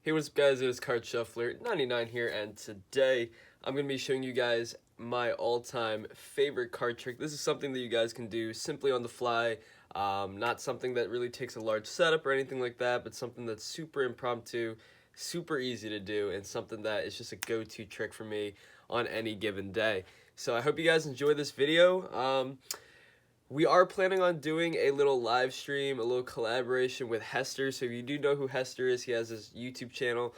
Hey, what's up guys, it is Card Shuffler 99 here, and today I'm going to be showing you guys my all-time favorite card trick. This is something that you guys can do simply on the fly, not something that really takes a large setup or anything like that, but something that's super impromptu, super easy to do, and something that is just a go-to trick for me on any given day. So I hope you guys enjoy this video. We are planning on doing a little live stream, a little collaboration with Hester. So if you do know who Hester is, he has his YouTube channel.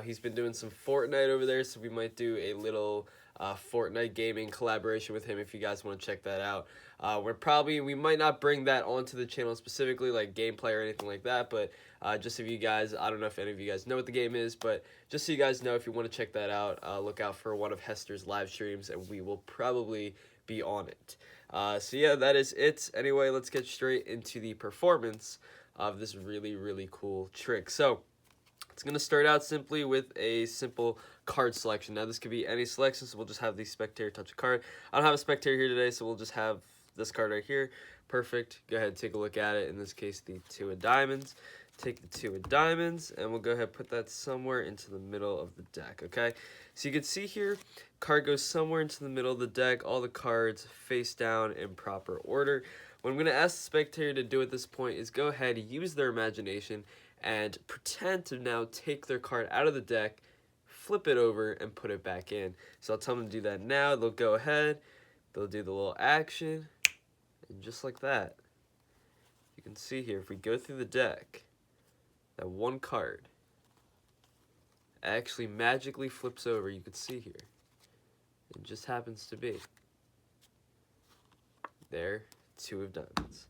He's been doing some Fortnite over there, so we might do a little Fortnite gaming collaboration with him if you guys want to check that out. We might not bring that onto the channel specifically, like gameplay or anything like that, but just if you guys, I don't know if any of you guys know what the game is, but just so you guys know, if you want to check that out, look out for one of Hester's live streams, and we will probably be on it. So yeah, that is it. Anyway, let's get straight into the performance of this really cool trick. So it's going to start out simply with a simple card selection. Now this could be any selection, so we'll just have the spectator touch a card. I don't have a spectator here today, so we'll just have this card right here. Perfect. Go ahead and take a look at it. In this case, the 2 of diamonds. Take the 2 of diamonds, and we'll go ahead and put that somewhere into the middle of the deck, okay? So you can see here, card goes somewhere into the middle of the deck, all the cards face down in proper order. What I'm going to ask the spectator to do at this point is go ahead, use their imagination, and pretend to now take their card out of the deck, flip it over, and put it back in. So I'll tell them to do that now. They'll go ahead, they'll do the little action, and just like that, you can see here, if we go through the deck, that one card actually magically flips over. You can see here. It just happens to be there, 2 of diamonds.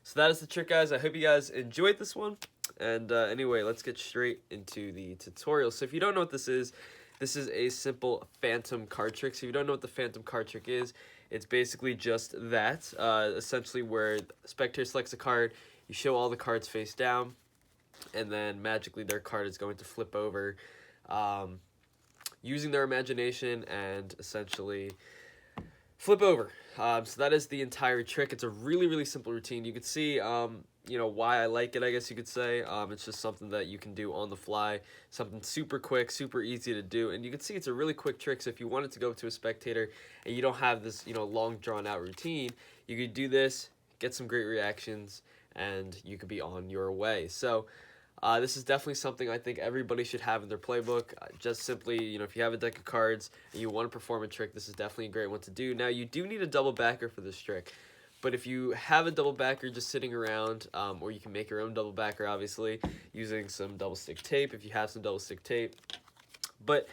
So that is the trick, guys. I hope you guys enjoyed this one. And anyway, let's get straight into the tutorial. So if you don't know what this is a simple phantom card trick. So if you don't know what the phantom card trick is, it's basically just that. Essentially where the spectator selects a card, you show all the cards face down, and then magically their card is going to flip over using their imagination and essentially flip over. So that is the entire trick. It's a really simple routine. You can see you know why I like it, I guess you could say. It's just something that you can do on the fly, something super quick, super easy to do, and you can see it's a really quick trick. So if you wanted to go up to a spectator and you don't have this long drawn out routine, you could do this, get some great reactions, and you could be on your way. So this is definitely something I think everybody should have in their playbook. Just simply, if you have a deck of cards and you want to perform a trick, this is definitely a great one to do. Now, you do need a double backer for this trick, but if you have a double backer just sitting around, or you can make your own double backer, obviously, using some double stick tape, if you have some double stick tape. But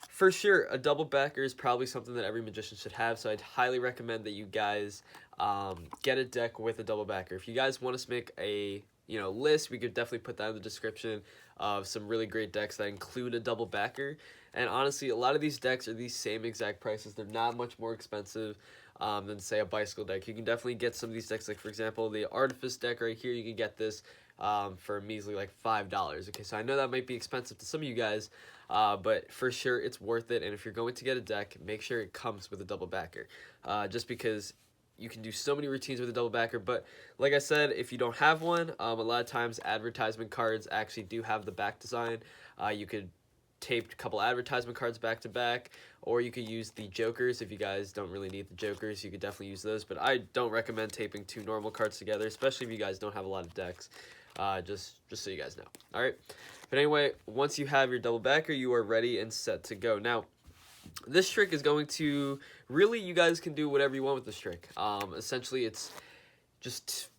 for sure, a double backer is probably something that every magician should have, so I'd highly recommend that you guys get a deck with a double backer. If you guys want us to make a list, we could definitely put that in the description of some really great decks that include a double backer. And honestly, a lot of these decks are these same exact prices. They're not much more expensive than, say, a bicycle deck. You can definitely get some of these decks, like for example the Artifice deck right here. You can get this for a measly like $5. Okay, so I know that might be expensive to some of you guys, but for sure it's worth it. And if you're going to get a deck, make sure it comes with a double backer, just because you can do so many routines with a double backer. But like I said, if you don't have one, a lot of times advertisement cards actually do have the back design. You could tape a couple advertisement cards back to back, or you could use the jokers. If you guys don't really need the jokers, you could definitely use those, but I don't recommend taping 2 normal cards together, especially if you guys don't have a lot of decks. Just so you guys know. All right, but anyway, once you have your double backer, you are ready and set to go. Now, this trick is going to really, you guys can do whatever you want with this trick. Essentially, it's just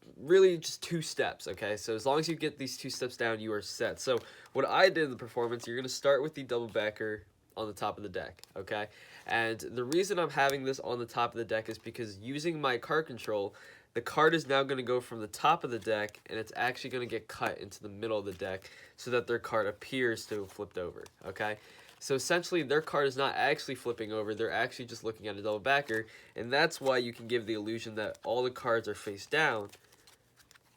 2 steps, okay? So as long as you get these 2 steps down, you are set. So what I did in the performance, you're going to start with the double backer on the top of the deck, okay? And the reason I'm having this on the top of the deck is because using my card control, the card is now going to go from the top of the deck, and it's actually going to get cut into the middle of the deck so that their card appears to have flipped over, okay? So essentially, their card is not actually flipping over. They're actually just looking at a double backer, and that's why you can give the illusion that all the cards are face down,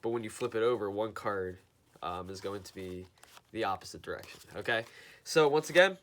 but when you flip it over, one card is going to be the opposite direction, okay? So once again,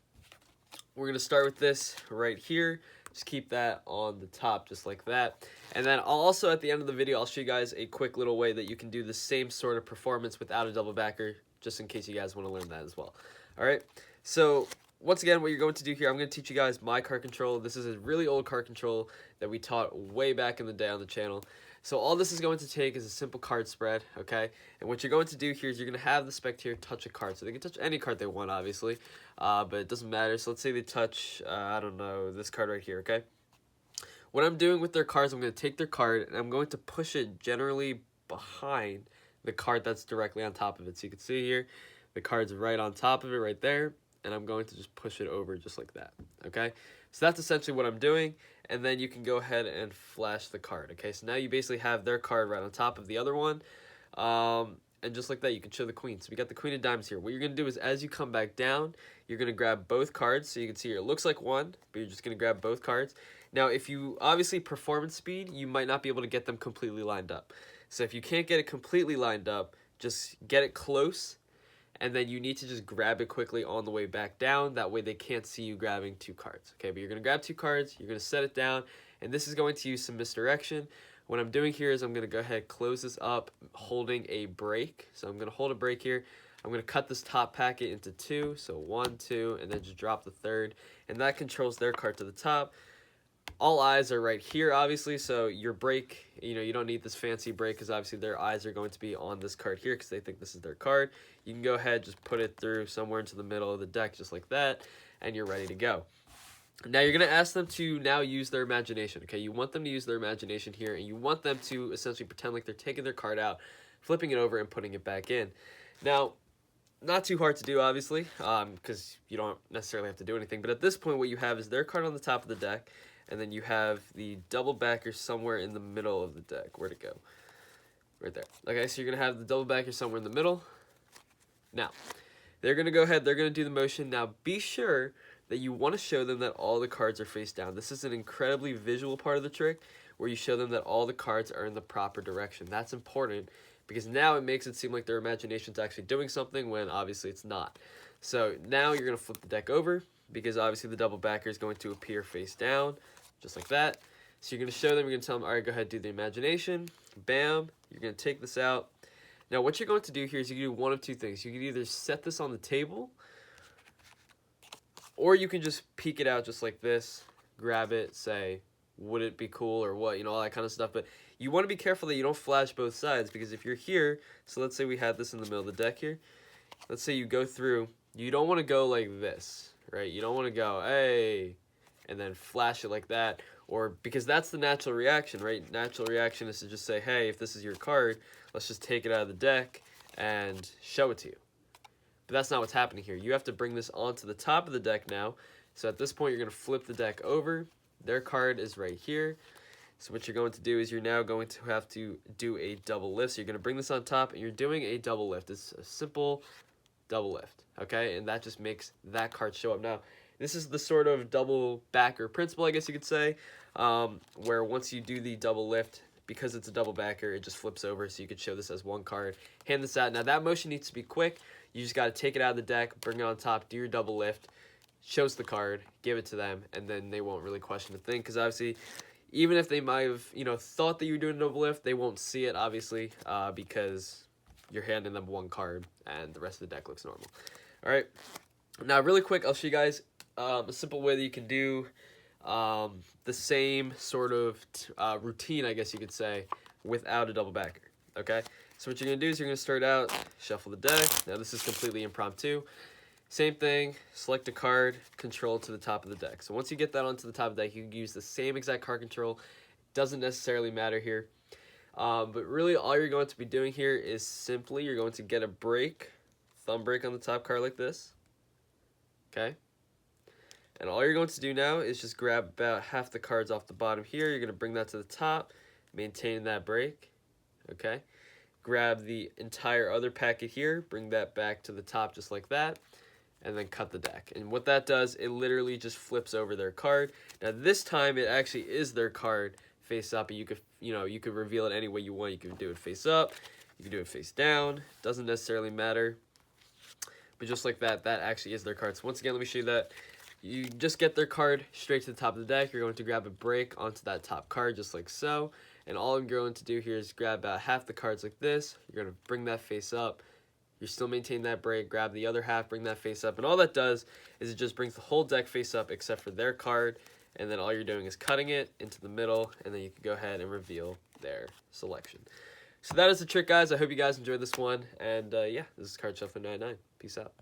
we're going to start with this right here. Just keep that on the top, just like that. And then I'll also, at the end of the video, I'll show you guys a quick little way that you can do the same sort of performance without a double backer, just in case you guys want to learn that as well. All right, so once again, what you're going to do here, I'm going to teach you guys my card control. This is a really old card control that we taught way back in the day on the channel. So all this is going to take is a simple card spread, okay? And what you're going to do here is you're going to have the spectator touch a card. So they can touch any card they want, obviously, but it doesn't matter. So let's say they touch, I don't know, this card right here, okay? What I'm doing with their cards, I'm going to take their card and I'm going to push it generally behind the card that's directly on top of it. So you can see here, the card's right on top of it right there. And I'm going to just push it over just like that, okay? So that's essentially what I'm doing, and then you can go ahead and flash the card, okay? So now you basically have their card right on top of the other one, and just like that, you can show the queen. So we got the queen of diamonds here. What you're going to do is as you come back down, you're going to grab both cards. So you can see here, it looks like one, but you're just going to grab both cards. Now, if you, obviously, performance speed, you might not be able to get them completely lined up. So if you can't get it completely lined up, just get it close, and then you need to just grab it quickly on the way back down. That way they can't see you grabbing two cards. Okay, but you're going to grab two cards, you're going to set it down, and this is going to use some misdirection. What I'm doing here is I'm going to go ahead, close this up, holding a break. So I'm going to hold a break here. I'm going to cut this top packet into two. So 1, 2, and then just drop the third. And that controls their card to the top. All eyes are right here, obviously, so your break, you don't need this fancy break because obviously their eyes are going to be on this card here because they think this is their card. You can go ahead, just put it through somewhere into the middle of the deck just like that, and you're ready to go. Now you're going to ask them to now use their imagination, okay? You want them to use their imagination here, and you want them to essentially pretend like they're taking their card out, flipping it over, and putting it back in. Now, not too hard to do, obviously, because you don't necessarily have to do anything, but at this point what you have is their card on the top of the deck, and then you have the double backer somewhere in the middle of the deck. Where'd it go? Right there. Okay, so you're going to have the double backer somewhere in the middle. Now, they're going to go ahead. They're going to do the motion. Now, be sure that you want to show them that all the cards are face down. This is an incredibly visual part of the trick where you show them that all the cards are in the proper direction. That's important because now it makes it seem like their imagination's actually doing something when obviously it's not. So now you're going to flip the deck over because obviously the double backer is going to appear face down. Just like that. So you're going to show them, you're going to tell them, all right, go ahead, do the imagination. Bam. You're going to take this out. Now, what you're going to do here is you can do one of two things. You can either set this on the table, or you can just peek it out just like this, grab it, say, would it be cool or what, all that kind of stuff. But you want to be careful that you don't flash both sides because if you're here, so let's say we had this in the middle of the deck here. Let's say you go through, you don't want to go like this, right? You don't want to go, hey, and then flash it like that, or because that's the natural reaction, right? Natural reaction is to just say, hey, if this is your card, let's just take it out of the deck and show it to you. But that's not what's happening here. You have to bring this onto the top of the deck now. So at this point, you're going to flip the deck over. Their card is right here. So what you're going to do is you're now going to have to do a double lift. So you're going to bring this on top, and you're doing a double lift. It's a simple double lift, okay? And that just makes that card show up. Now, this is the sort of double backer principle, I guess you could say, where once you do the double lift, because it's a double backer, it just flips over, so you could show this as one card. Hand this out. Now, that motion needs to be quick. You just got to take it out of the deck, bring it on top, do your double lift, shows the card, give it to them, and then they won't really question the thing, because obviously, even if they might have, thought that you were doing a double lift, they won't see it, obviously, because you're handing them one card, and the rest of the deck looks normal. All right. Now, really quick, I'll show you guys a simple way that you can do the same sort of routine, I guess you could say, without a double backer, okay? So what you're going to do is you're going to start out, shuffle the deck. Now, this is completely impromptu. Same thing, select a card, control to the top of the deck. So once you get that onto the top of the deck, you can use the same exact card control. Doesn't necessarily matter here. But really, all you're going to be doing here is simply you're going to get a break, thumb break on the top card like this, okay? And all you're going to do now is just grab about half the cards off the bottom here. You're going to bring that to the top, maintain that break, okay? Grab the entire other packet here, bring that back to the top just like that, and then cut the deck. And what that does, it literally just flips over their card. Now this time it actually is their card face up, and you could reveal it any way you want. You can do it face up, you can do it face down, doesn't necessarily matter. But just like that, that actually is their card. So once again, let me show you that. You just get their card straight to the top of the deck. You're going to grab a break onto that top card just like so. And all I'm going to do here is grab about half the cards like this. You're going to bring that face up, You still maintain that break, grab the other half, bring that face up, and all that does is it just brings the whole deck face up except for their card, and then all you're doing is cutting it into the middle, and then you can go ahead and reveal their selection. So that is the trick, guys. I hope you guys enjoyed this one, and yeah, this is Card Shuffler 99. Peace out.